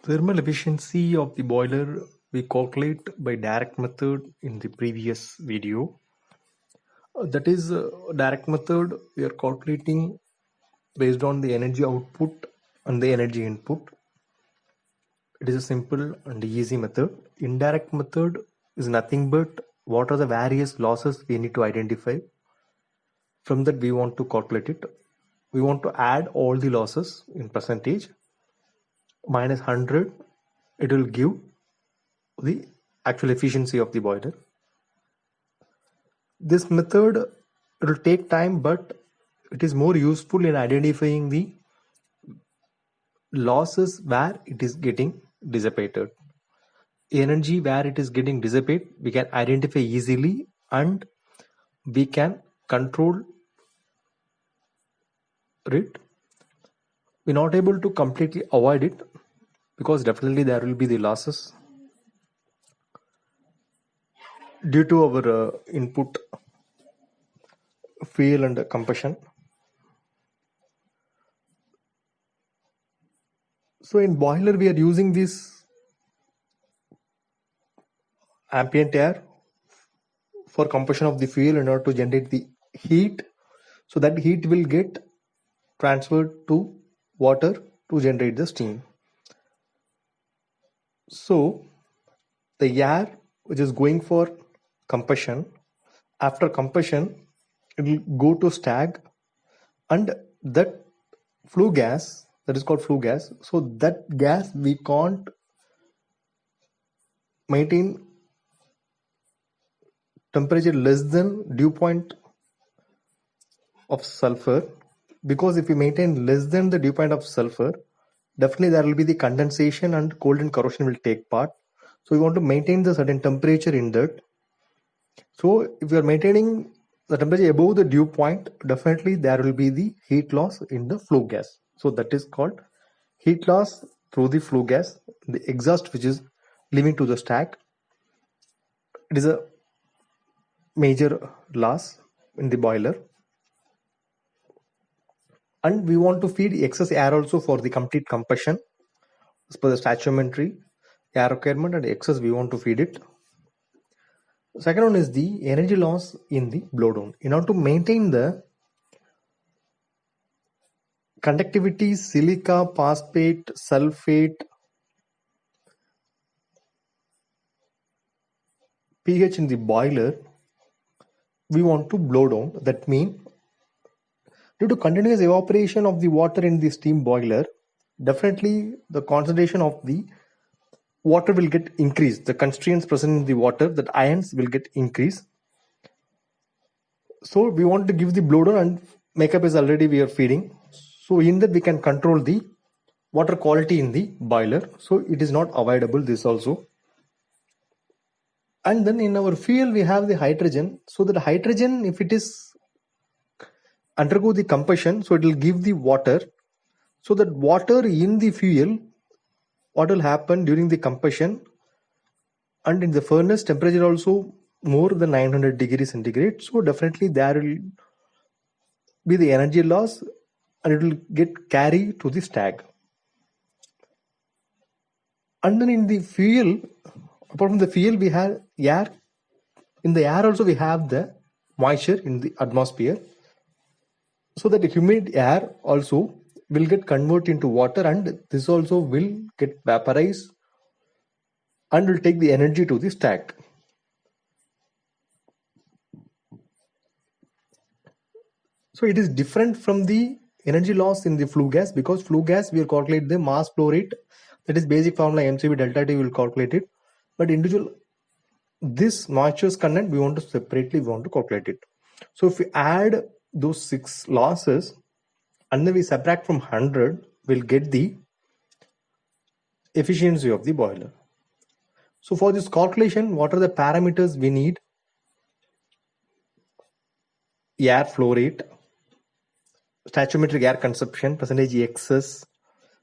Thermal efficiency of the boiler we calculate by direct method in the previous video. That is direct method we are calculating based on the energy output and the energy input. It is a simple and easy method. Indirect method is nothing but what are the various losses we need to identify. From that we want to calculate it. We want to add all the losses in percentage minus 100. It will give the actual efficiency of the boiler. This method will take time, but it is more useful in identifying the losses where it is getting dissipated. Energy where it is getting dissipated, we can identify easily and we can control it. We're not able to completely avoid it because definitely there will be the losses due to our input fuel and combustion. So in boiler we are using this ambient air for combustion of the fuel in order to generate the heat. So that heat will get transferred to water to generate the steam. So the air which is going for combustion, after combustion it will go to stag, and that flue gas, that is called flue gas. So that gas we can't maintain temperature less than dew point of sulfur, because if we maintain less than the dew point of sulfur, definitely there will be the condensation and cold and corrosion will take part. So we want to maintain the certain temperature in that. So if you are maintaining the temperature above the dew point, definitely there will be the heat loss in the flue gas. So that is called heat loss through the flue gas, the exhaust which is leaving to the stack. It is a major loss in the boiler. And we want to feed excess air also for the complete combustion. As per the statutory air requirement and excess we want to feed it. Second one is the energy loss in the blowdown. In order to maintain the conductivity, silica, phosphate, sulfate, pH in the boiler, we want to blow down. That means due to continuous evaporation of the water in the steam boiler, definitely the concentration of the water will get increased. The constraints present in the water, that ions will get increased. So we want to give the blowdown, and makeup is already we are feeding. So in that we can control the water quality in the boiler. So it is not avoidable, this also. And then in our fuel we have the hydrogen. So that hydrogen, if it is undergo the combustion, so it will give the water. So that water in the fuel, what will happen during the combustion, and in the furnace temperature also more than 900 degrees centigrade. So definitely there will be the energy loss and it will get carried to the stack. And then in the fuel, apart from the fuel we have air. In the air also we have the moisture in the atmosphere. So that the humid air also will get converted into water, and this also will get vaporized and will take the energy to the stack. So it is different from the energy loss in the flue gas, because flue gas we will calculate the mass flow rate, that is basic formula MCV delta T, will calculate it. But individual this moisture content we want to separately calculate it. So if we add those 6 losses and then we subtract from 100, we'll get the efficiency of the boiler. So for this calculation, what are the parameters we need? Air flow rate, stoichiometric air consumption, percentage excess,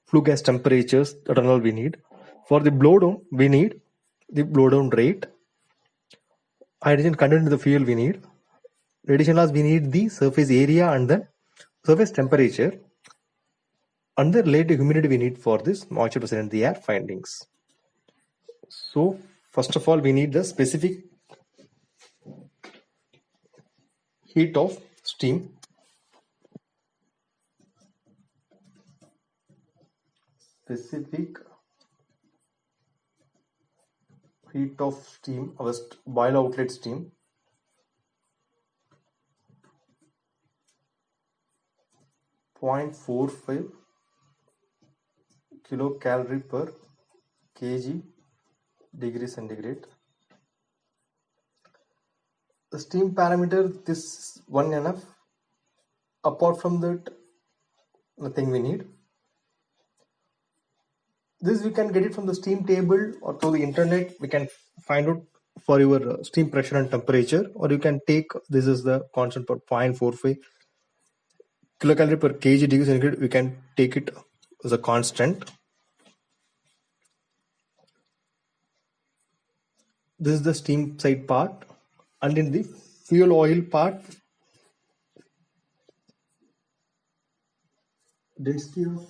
flue gas temperatures, that are all we need. For the blowdown, we need the blowdown rate, hydrogen content in the fuel we need, radiation loss we need the surface area and the surface temperature. And the relative humidity we need for this moisture present in the air findings. So first of all, we need the specific heat of steam. Specific heat of steam, our boiler outlet steam. .45 kilocalorie per kg degree centigrade. The steam parameter, this one enough. Apart from that, nothing we need. This we can get it from the steam table or through the internet. We can find out for your steam pressure and temperature, or you can take, this is the constant for 0.45 kilocalorie per kg degree centigrade. We can take it as a constant. This is the steam side part, and in the fuel oil part, density of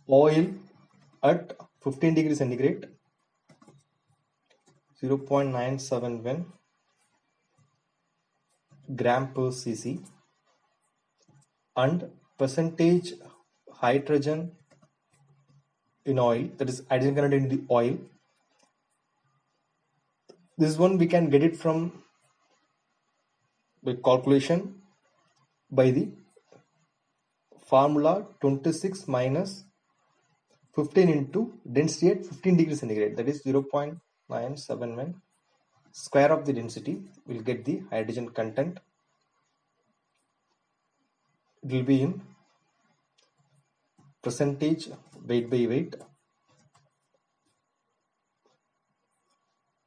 oil at 15 degrees centigrade 0.971 gram per cc, and percentage hydrogen in oil, that is hydrogen content in the oil. This one we can get it from the calculation by the formula 26 minus 15 into density at 15 degrees centigrade, that is 0.971 square of the density. We'll get the hydrogen content. It will be in percentage weight by weight.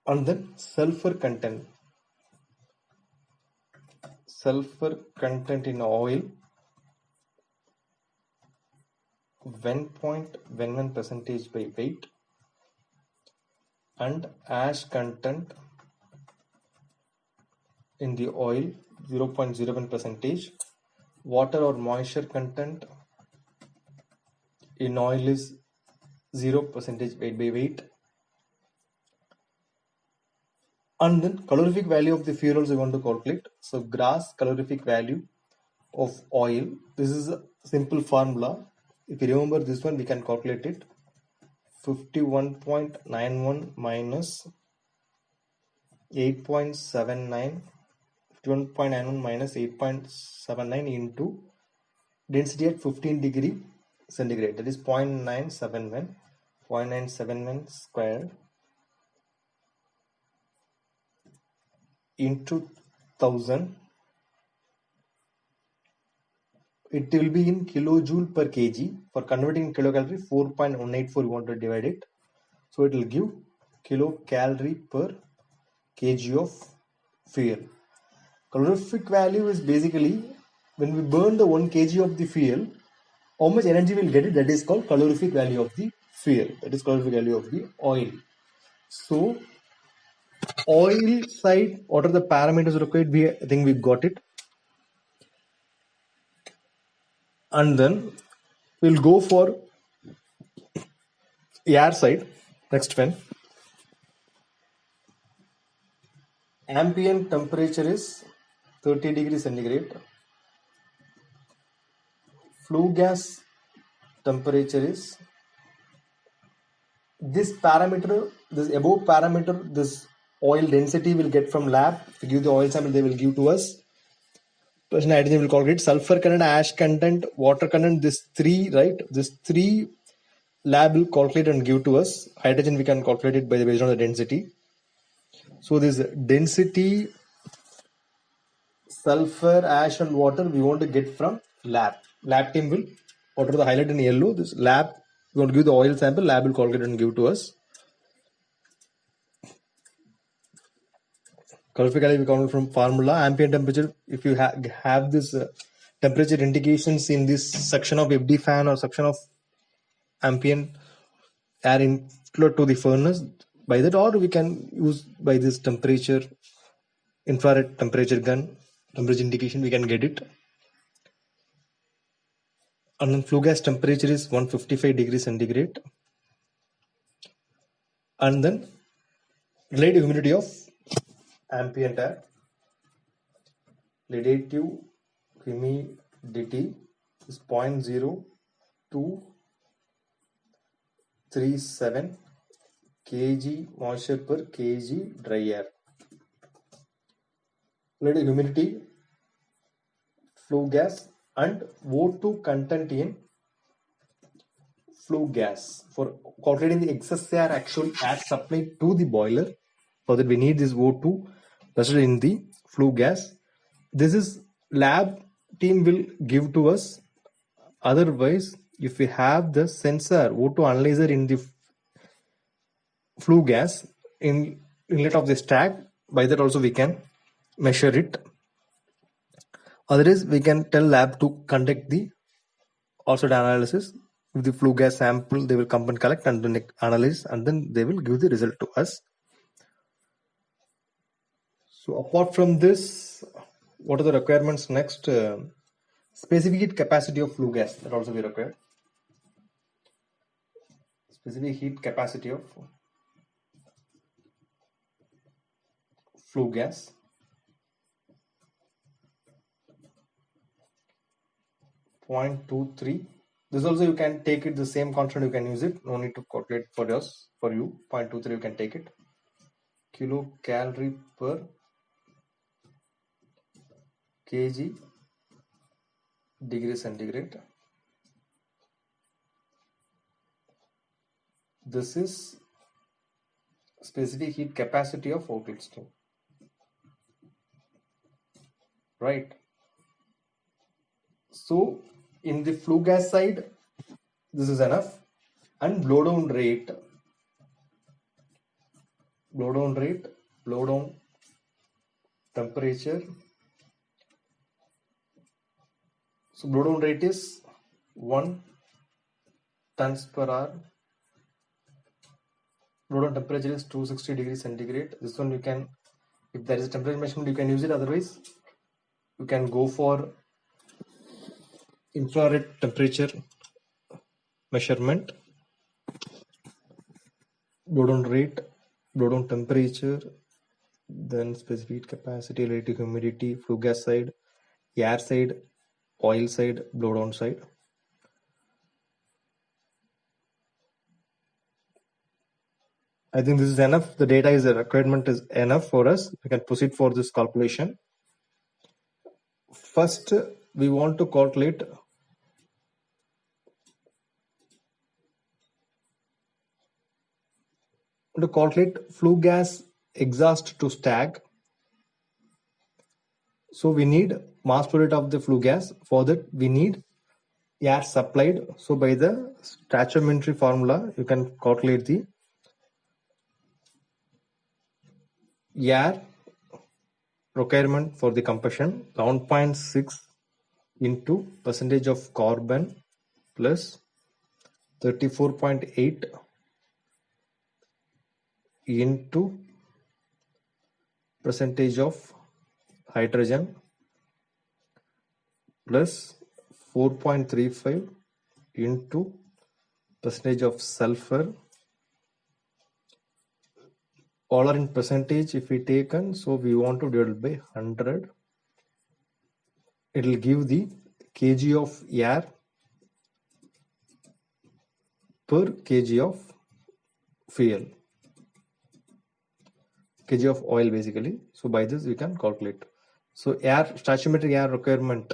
And then sulfur content in oil 1.11 percentage by weight, and ash content in the oil 0.01 percentage. Water or moisture content in oil is 0 percentage weight by weight. And then calorific value of the fuel also we want to calculate. So gross calorific value of oil, this is a simple formula. If you remember this one, we can calculate it. 51.91 minus 8.79, 51.91 minus 8.79 into density at 15 degree centigrade, that is 0.971 square into 1000. It will be in kilojoule per kg. For converting kilocalorie, 4.184 we want to divide it. So it will give kilocalorie per kg of fuel. Calorific value is basically when we burn the 1 kg of the fuel, how much energy we'll get it, that is called calorific value of the fuel. That is calorific value of the oil. So oil side, what are the parameters required? I think we got it. And then we'll go for air side. Next one. Ambient temperature is 30 degrees centigrade. Flue gas temperature is this parameter, this above parameter, this oil density will get from lab. To give the oil sample, they will give to us. Person hydrogen will calculate sulfur content, ash content, water content, this three, right? This three lab will calculate and give to us. Hydrogen we can calculate it based on the density. So this density, sulfur, ash and water we want to get from lab. Lab team will, whatever the highlight in yellow, this lab, we want to give the oil sample, lab will calculate and give to us. Calorific value we calculate from formula. Ambient temperature, if you have this temperature indications in this section of FD fan or section of ambient air inflow to the furnace, by that, or we can use by this temperature, infrared temperature gun, temperature indication, we can get it. and then flue gas temperature is 155 degrees centigrade, and then relative humidity of ambient air. Relative humidity is 0.0237 kg moisture per kg dry air. Relative humidity, flue gas, and O2 content in flue gas. For calculating the excess air actual air supplied to the boiler, for that we need this O2 present in the flue gas. This is lab team will give to us. Otherwise, if we have the sensor O2 analyzer in the flue gas in inlet of the stack, by that also we can measure it. Otherwise, we can tell lab to conduct the oxide analysis. With the flue gas sample, they will come and collect and then analyze, and then they will give the result to us. So apart from this, what are the requirements next? Specific heat capacity of flue gas, that also we require. Specific heat capacity of flue gas. .23. This also you can take it the same constant, you can use it. No need to calculate for us. For you, 0.23 you can take it. Kilocalorie per kg degree centigrade. This is specific heat capacity of outlet stream, right? So in the flue gas side, this is enough. And blow down rate, blow down temperature. So blow down rate is 1 tons per hour. Blow down temperature is 260 degrees centigrade. This one you can, if there is a temperature measurement, you can use it. Otherwise, you can go for infrared temperature measurement. Blow down rate, blow down temperature, then specific capacity, relative humidity, flue gas side, air side, oil side, blow down side. I think this is enough. The data is the requirement is enough for us. We can proceed for this calculation. First, we want to calculate flue gas exhaust to stack. So we need mass flow rate of the flue gas. For that, we need air supplied. So by the stoichiometry formula, you can calculate the air requirement for the combustion. 1.6 into percentage of carbon plus 34.8 into percentage of hydrogen plus 4.35 into percentage of sulfur. All are in percentage if we taken, so we want to divide by 100. It will give the kg of air per kg of fuel, kg of oil basically. So by this we can calculate. So air stoichiometric air requirement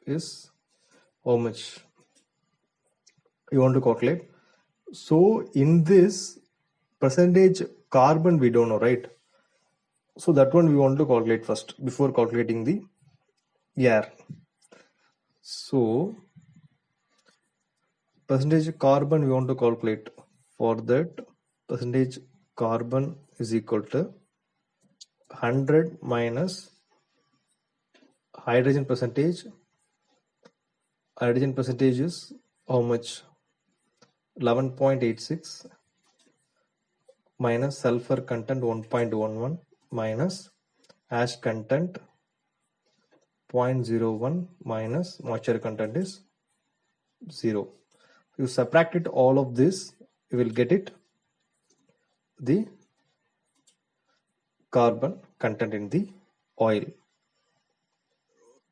is how much you want to calculate. So in this percentage carbon we don't know, right? So that one we want to calculate first before calculating the air. So percentage carbon we want to calculate. For that, percentage carbon is equal to 100 minus hydrogen percentage. Hydrogen percentage is how much? 11.86 minus sulfur content 1.11 minus ash content 0.01 minus moisture content is 0. You subtract it all of this, you will get it the carbon content in the oil.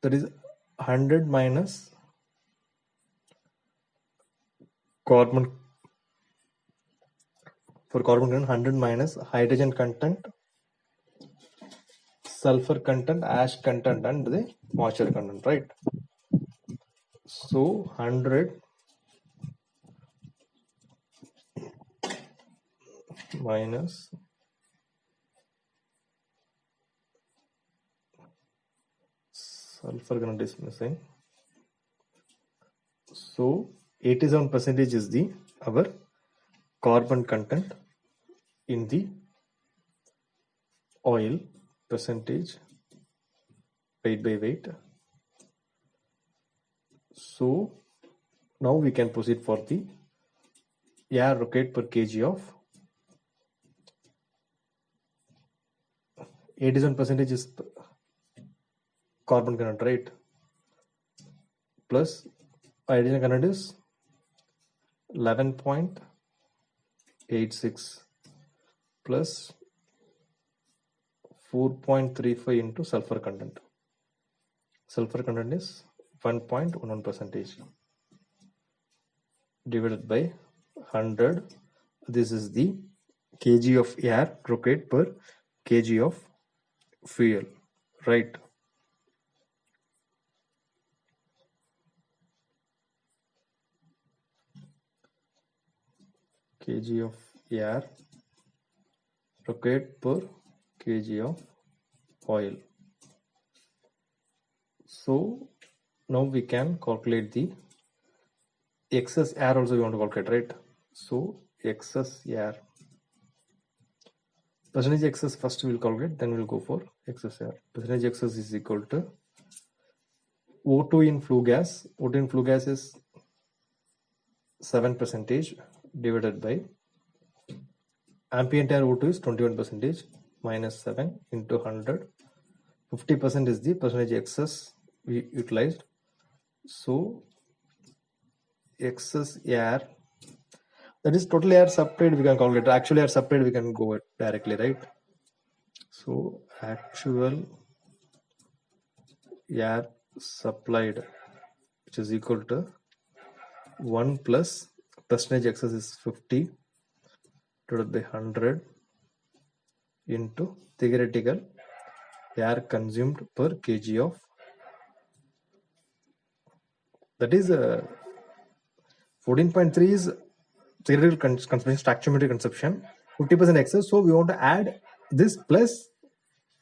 That is 100 minus carbon, for carbon content 100 minus hydrogen content, sulfur content, ash content and the moisture content, right? So 100 minus sulfur content is missing. So 87% is the our carbon content in the oil percentage weight by weight. So now we can proceed for the air rocket per kg of 87% is carbon content, right? Plus hydrogen content is 11.86 plus 4.35 into sulfur content. Sulfur content is 1.11% divided by 100. This is the kg of air rocket per kg of fuel, right? Kg of air rocket per kg of oil. So now we can calculate the excess air also we want to calculate, right? So excess air, percentage excess first we will calculate, then we will go for excess air. Percentage excess is equal to O2 in flue gas. O2 in flue gas is 7% divided by ambient air O2 is 21% minus 7 into 100. 50% is the percentage excess we utilized. So excess air, that is total air supplied, we can calculate. Actual air supplied we can go directly, right? So actual air supplied, which is equal to 1 plus percentage excess is 50 divided by 100 into theoretical air consumed per kg of, that is 14.3 is theoretical consumption, stoichiometric consumption, 50% excess. So we want to add this plus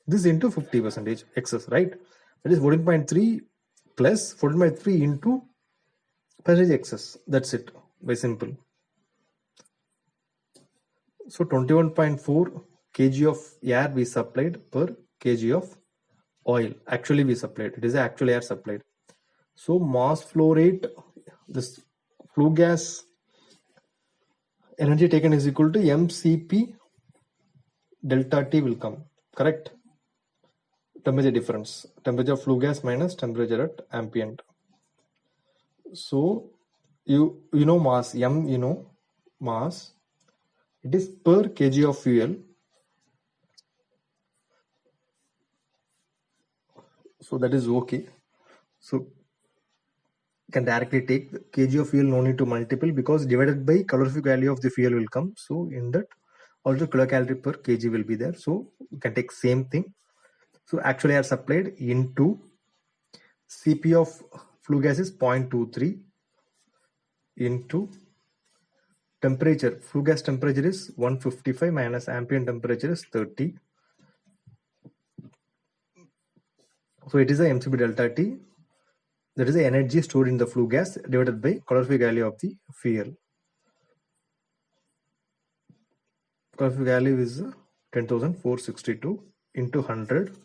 this into 50% excess, right? That is 14.3 plus 14.3 into percentage excess. That's it, very simple. So 21.4 kg of air we supplied per kg of oil. Actually we supplied, it is the actual air supplied. So mass flow rate, this flue gas energy taken is equal to mCp delta T will come, correct? Temperature difference, temperature of flue gas minus temperature at ambient. So you know mass, m you know mass, it is per kg of fuel. So that is okay. So can directly take the kg of fuel, no need to multiple, because divided by calorific value of the fuel will come. So in that also kilocalorie per kg will be there. So you can take same thing. So actually air supplied into Cp of flue gas is 0.23 into temperature. Flue gas temperature is 155 minus ambient temperature is 30. So it is a mCp delta T. That is the energy stored in the flue gas divided by calorific value of the fuel. Calorific value is 10,462 into 100.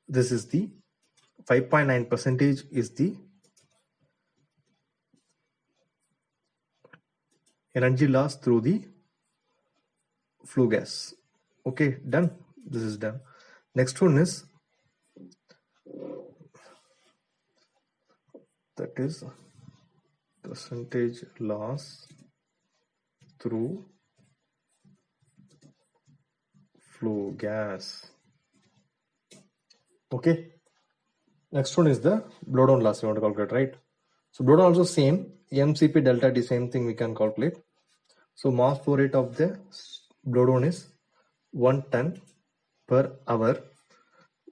This is the 5.9% is the energy loss through the flue gas. Okay, done. This is done. Next one is, that is percentage loss through flue gas. Okay. Next one is the blowdown loss we want to calculate, right? So blowdown also same, MCP delta T, same thing we can calculate. So mass flow rate of the blowdown is 1 ton per hour.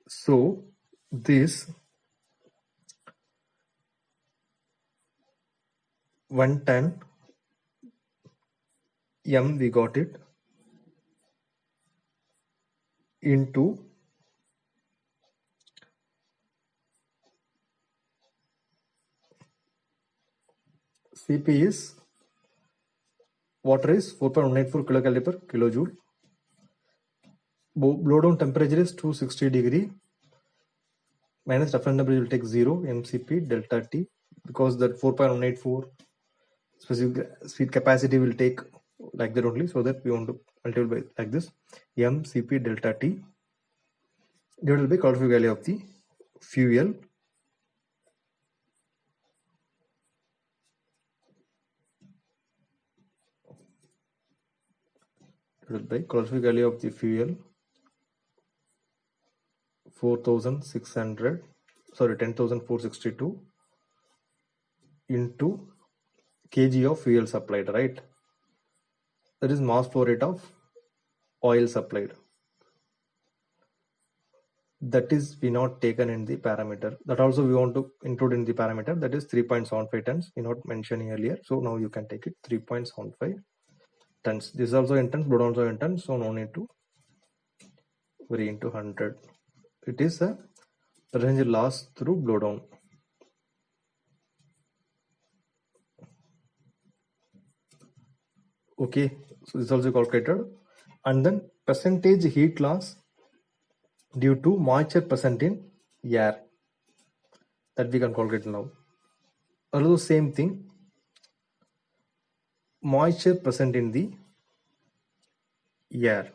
So this 1 ton M we got it into CP is water is 4.184 kilocalorie per kilojoule. Blowdown temperature is 260 degree minus reference temperature will take 0 MCP delta T, because that 4.184 specific speed capacity will take like that only, so that we want to multiply by like this, MCP delta T divided by calorific value of the fuel divided by calorific value of the fuel 10,462 into kg of fuel supplied, right? That is mass flow rate of oil supplied. That is we not taken in the parameter. That also we want to include in the parameter, that is 3.75 tons. We not mentioned earlier, so now you can take it 3.75 tons. This is also in tons, but also in tons, so no need to vary into 100. It is a percentage loss through blowdown. Okay, so this is also calculated. And then percentage heat loss due to moisture present in air, that we can calculate now. Also same thing, moisture present in the air.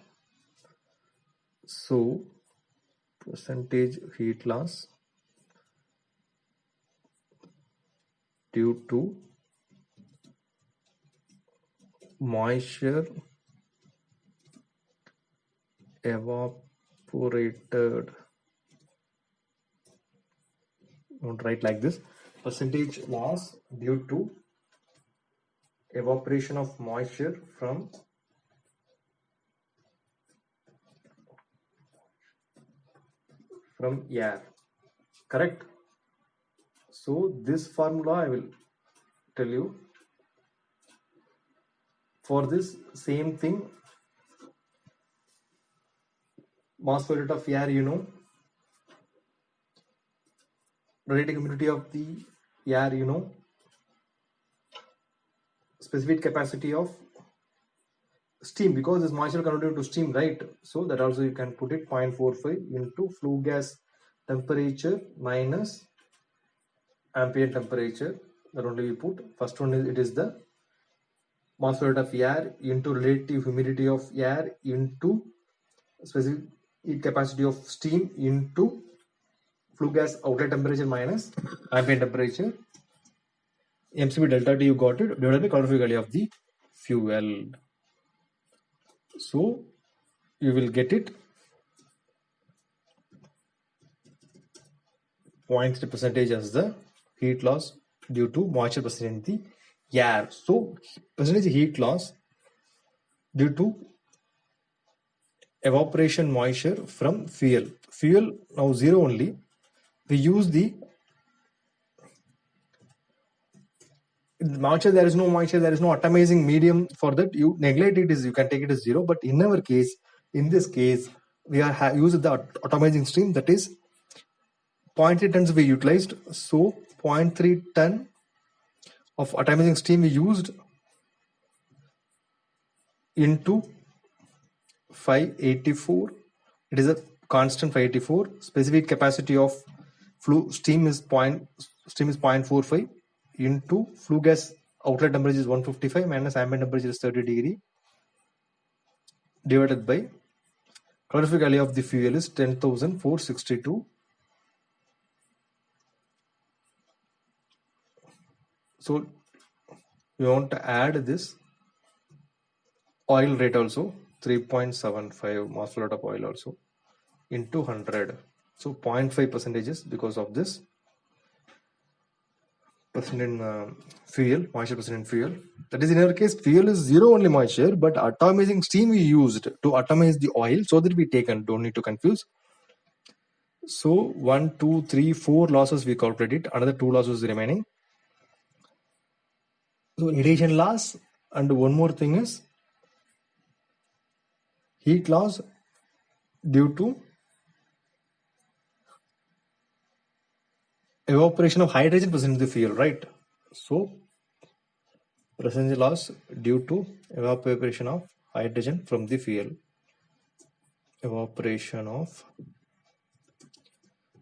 So percentage heat loss due to moisture evaporated. Don't write like this. Percentage loss due to evaporation of moisture from air. Correct? So this formula I will tell you. For this same thing, mass flow rate of air, you know, relative humidity of the air, you know, specific capacity of steam, because this moisture converted to steam, right? So that also you can put it 0.45 into flue gas temperature minus ambient temperature. That only we put. First one is, it is the mass flow rate of air into relative humidity of air into specific heat capacity of steam into flue gas outlet temperature minus ambient temperature. MCP delta T you got it, divided by calorific value of the fuel. So you will get it 0.3 percentage as the heat loss due to moisture present in the air. So percentage heat loss due to evaporation moisture from fuel. Fuel now 0 only. We use the moisture, there is no moisture, there is no atomizing medium. For that you neglect it, is you can take it as 0. But in our case, in this case, we are used the atomizing stream, that is 0.3 tons we utilized. So 0.3 ton of atomizing steam we used into 584. It is a constant 584. Specific capacity of steam is 0.45 into flue gas outlet temperature is 155 minus ambient temperature is 30 degree divided by calorific value of the fuel is 10,462. So we want to add this oil rate also, 3.75 mass flow rate of oil also into 100. So 0.5 percentages because of this percent in fuel, moisture percent in fuel. That is, in our case, fuel is zero only moisture, but atomizing steam we used to atomize the oil so that we taken, don't need to confuse. So 1, 2, 3, 4 losses we calculated, another 2 losses remaining. So radiation loss, and one more thing is heat loss due to evaporation of hydrogen present in the fuel, right? So percentage loss due to evaporation of hydrogen from the fuel. Evaporation of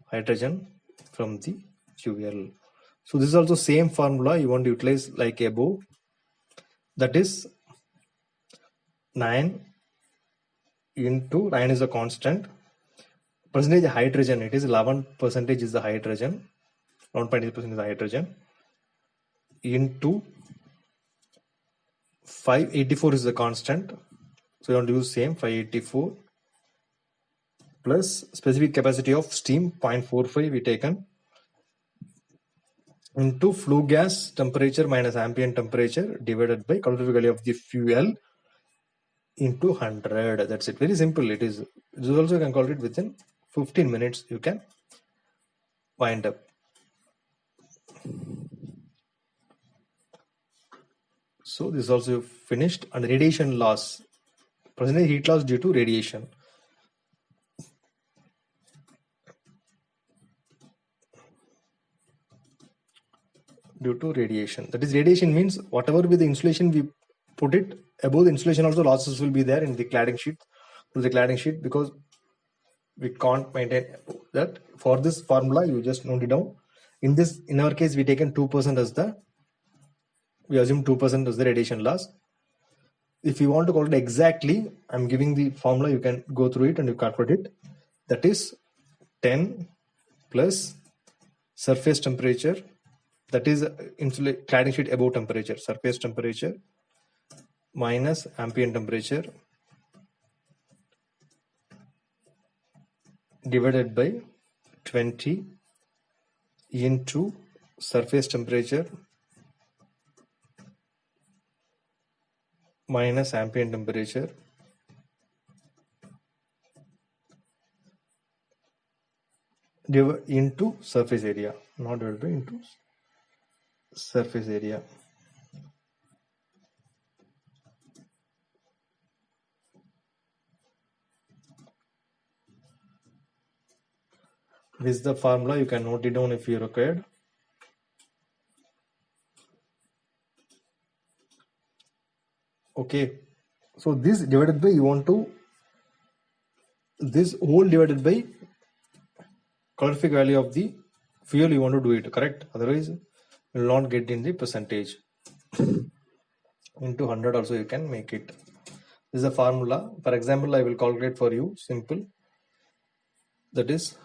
hydrogen from the fuel. So this is also same formula you want to utilize like above. That is 9 into 9 is a constant. Percentage hydrogen, it is 11% is the hydrogen. 11.8% is the hydrogen. Into 584 is the constant. So you want to use same 584 plus specific capacity of steam 0.45 we taken into flue gas temperature minus ambient temperature divided by calorific value of the fuel into 100. That's it. Very simple. It is. This also you can calculate within 15 minutes. You can wind up. So this is also finished. And radiation loss. Percentage heat loss due to radiation. Due to radiation. That is, radiation means whatever be the insulation we put it above the insulation, also losses will be there in the cladding sheet. To the cladding sheet, because we can't maintain that. For this formula, you just note it down. In our case, we taken 2% as the, we assume 2% as the radiation loss. If you want to calculate exactly, I'm giving the formula, you can go through it and you calculate it. That is 10 plus surface temperature, that is cladding sheet above temperature, surface temperature minus ambient temperature divided by 20 into surface temperature minus ambient temperature into surface area, not divided by, into surface area. This is the formula. You can note it down if you required. Okay. So this divided by, you want to, this whole divided by calorific value of the fuel, you want to do it, correct? Otherwise, you will not get in the percentage. Into 100 also you can make it. This is a formula. For example, I will calculate for you, simple. That is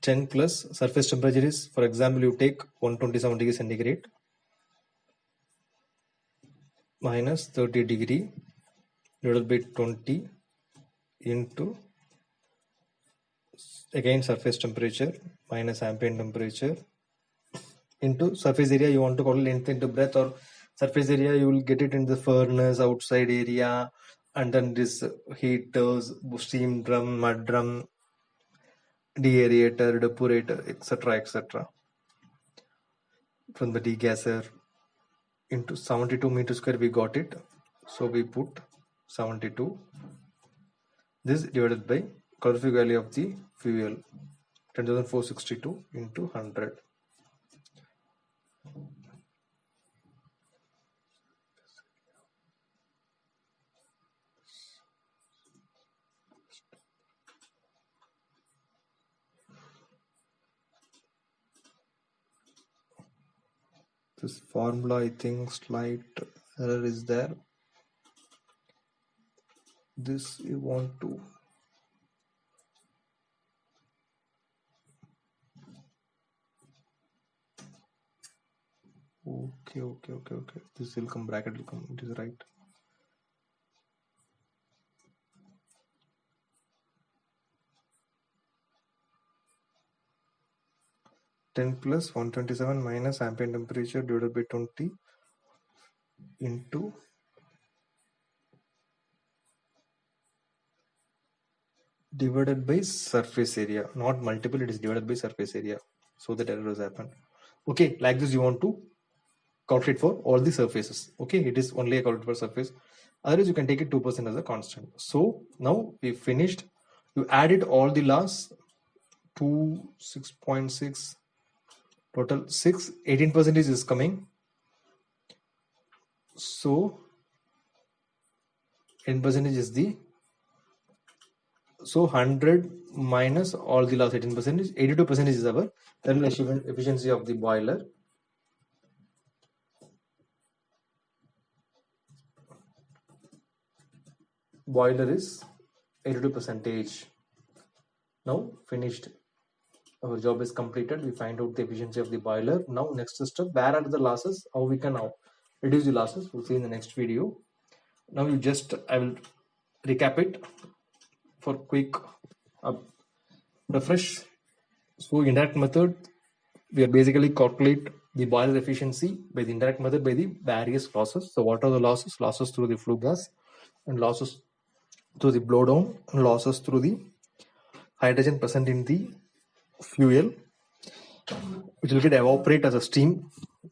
10 plus surface temperature is, for example, you take 127 degree centigrade minus 30 degree divided by 20 into again surface temperature minus ambient temperature into surface area. You want to call length into breadth, or surface area you will get it in the furnace, outside area, and then this heaters, steam drum, mud drum, deaerator, depurator, etc. From the degasser into 72 meters square we got it. So we put 72. This divided by calorific value of the fuel 10,462 into 100. This formula, I think slight error is there. This you want to Okay. This will come, bracket will come. It is right. Ten plus 127 minus ambient temperature divided by 20 into divided by surface area, not multiple. It is divided by surface area. So that error has happened. Okay, like this you want to calculate for all the surfaces. Okay, it is only a calculate for surface. Otherwise, you can take it 2% as a constant. So now we finished. You added all the laws to 6.6 total 6 18% is coming. So 10% is the, so 100 minus all the loss 18% is 82% is our thermal efficiency of the boiler. Boiler is 82%. Now finished. Our job is completed. We find out the efficiency of the boiler. Now next step, where are the losses? How we can now reduce the losses? We'll see in the next video. Now you just, I will recap it for quick refresh. So indirect method, we are basically calculate the boiler efficiency by the indirect method by the various losses. So what are the losses? Losses through the flue gas, and losses through the blow down, and losses through the hydrogen present in the fuel, which will get evaporate as a steam.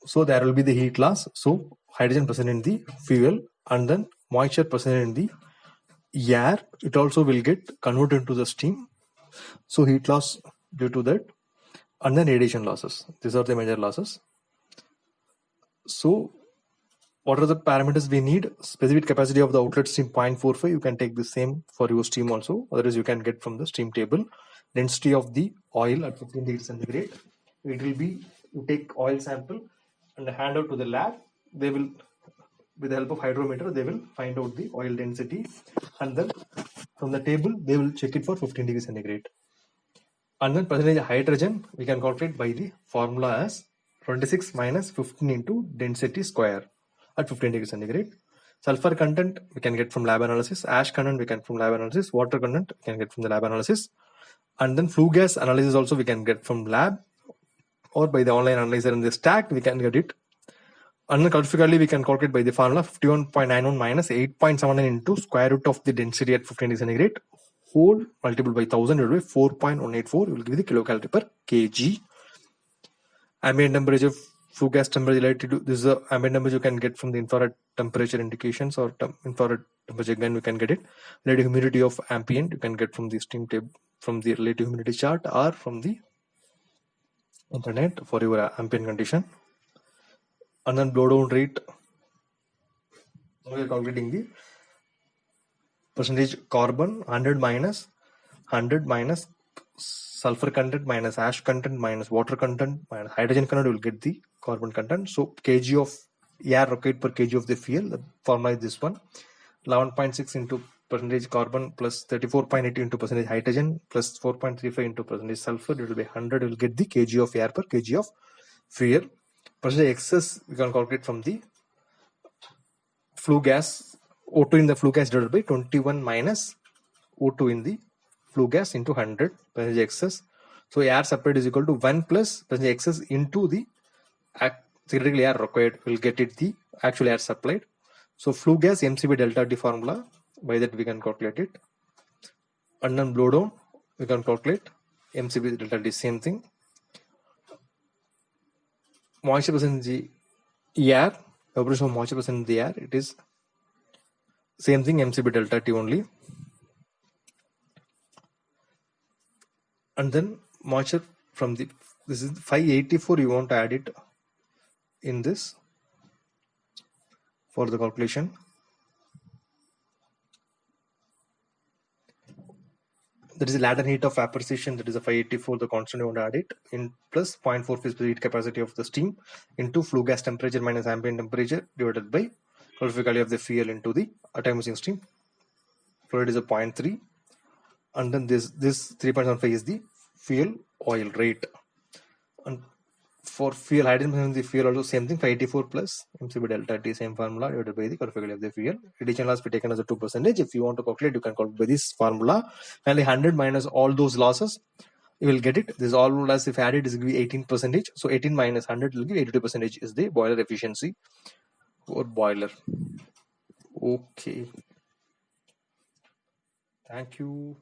So there will be the heat loss. So hydrogen present in the fuel, and then moisture present in the air. It also will get converted into the steam. So heat loss due to that, and then radiation losses. These are the major losses. So what are the parameters we need? Specific capacity of the outlet steam 0.45. You can take the same for your steam also. Otherwise, you can get from the steam table. Density of the oil at 15 degrees centigrade. It will be, you take oil sample and hand out to the lab. They will, with the help of hydrometer, they will find out the oil density, and then from the table they will check it for 15 degrees centigrade. And then percentage of hydrogen we can calculate by the formula as 26 minus 15 into density square at 15 degrees centigrade. Sulfur content we can get from lab analysis. Ash content we can from lab analysis. Water content we can get from the lab analysis. And then flue gas analysis also we can get from lab or by the online analyzer in the stack we can get it. And then calorifically we can calculate by the formula 51.91 minus 8.79 into square root of the density at 15 degrees centigrade whole multiplied by 1000 divided by 4.184. You will give the kilocalorie per kg. Ambient temperature, flue gas temperature related to this is the ambient temperature you can get from the infrared temperature indications or infrared temperature. Again we can get it. Relative humidity of ambient you can get from the steam table, from the relative humidity chart or from the internet for your ambient condition. And then blow down rate, we are calculating the percentage carbon 100 minus sulfur content minus ash content minus water content minus hydrogen content will get the carbon content. So kg of air required per kg of the fuel, the formula is this one, 11.6 into percentage carbon plus 34.80 into percentage hydrogen plus 4.35 into percentage sulfur divided by 100 will get the kg of air per kg of fuel. Percentage excess we can calculate from the flue gas, O2 in the flue gas divided by 21 minus O2 in the flue gas into 100 percentage excess. So air supplied is equal to 1 plus percentage excess into the theoretical air required will get it the actual air supplied. So flue gas MCB delta T formula, by that we can calculate it. And then blow down we can calculate MCB delta T, same thing. Moisture percent in the air, evaporation of moisture percent in the air, it is same thing, MCB delta T only. And then moisture from the, this is 584, you want to add it in this for the calculation. That is the latent heat of vaporization, that is a 584, the constant you want to add it in, plus 0.4 is the heat capacity of the steam into flue gas temperature minus ambient temperature divided by calorifically of the fuel into the atomising steam. Fluid is a 0.3, and then this 3.75 is the fuel oil rate. And For fuel, hydrogen efficiency fuel also same thing, 584 plus mcb delta T, same formula divided by the curvature of the fuel. Addition loss be taken as a 2%. If you want to calculate, you can calculate by this formula. Finally, 100 minus all those losses, you will get it. This all loss if added is going to be 18%. So 18 minus 100 will give 82% is the boiler efficiency for boiler. Okay. Thank you.